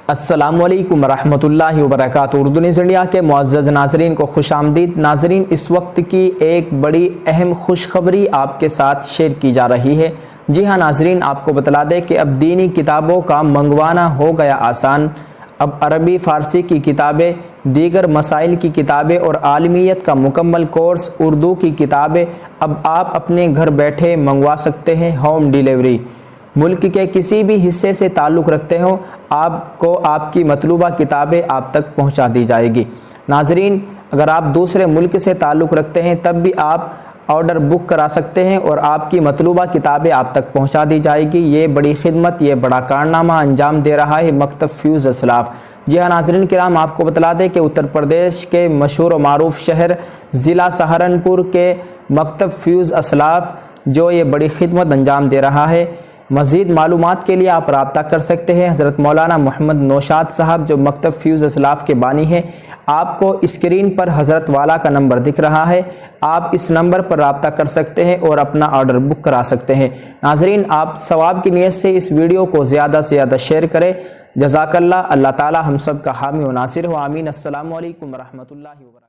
السلام علیکم ورحمۃ اللہ وبرکاتہ۔ اردو نیوز انڈیا کے معزز ناظرین کو خوش آمدید۔ ناظرین، اس وقت کی ایک بڑی اہم خوشخبری آپ کے ساتھ شیئر کی جا رہی ہے۔ جی ہاں ناظرین، آپ کو بتلا دیں کہ اب دینی کتابوں کا منگوانا ہو گیا آسان۔ اب عربی، فارسی کی کتابیں، دیگر مسائل کی کتابیں اور عالمیت کا مکمل کورس اردو کی کتابیں اب آپ اپنے گھر بیٹھے منگوا سکتے ہیں، ہوم ڈیلیوری۔ ملک کے کسی بھی حصے سے تعلق رکھتے ہوں، آپ کو آپ کی مطلوبہ کتابیں آپ تک پہنچا دی جائے گی۔ ناظرین، اگر آپ دوسرے ملک سے تعلق رکھتے ہیں تب بھی آپ آرڈر بک کرا سکتے ہیں اور آپ کی مطلوبہ کتابیں آپ تک پہنچا دی جائے گی۔ یہ بڑی خدمت، یہ بڑا کارنامہ انجام دے رہا ہے مکتب فیوز اسلاف۔ جی ہاں ناظرین کرام، آپ کو بتلا دیں کہ اتر پردیش کے مشہور و معروف شہر ضلع سہارنپور کے مکتب فیوز اسلاف جو یہ بڑی خدمت انجام دے رہا ہے۔ مزید معلومات کے لیے آپ رابطہ کر سکتے ہیں حضرت مولانا محمد نوشاد صاحب جو مکتب فیوز اسلاف کے بانی ہیں۔ آپ کو اسکرین پر حضرت والا کا نمبر دکھ رہا ہے، آپ اس نمبر پر رابطہ کر سکتے ہیں اور اپنا آرڈر بک کرا سکتے ہیں۔ ناظرین، آپ ثواب کی نیت سے اس ویڈیو کو زیادہ سے زیادہ شیئر کریں۔ جزاک اللہ، اللہ تعالی ہم سب کا حامی و ناصر ہو، آمین۔ السلام علیکم ورحمۃ اللہ وبرکاتہ۔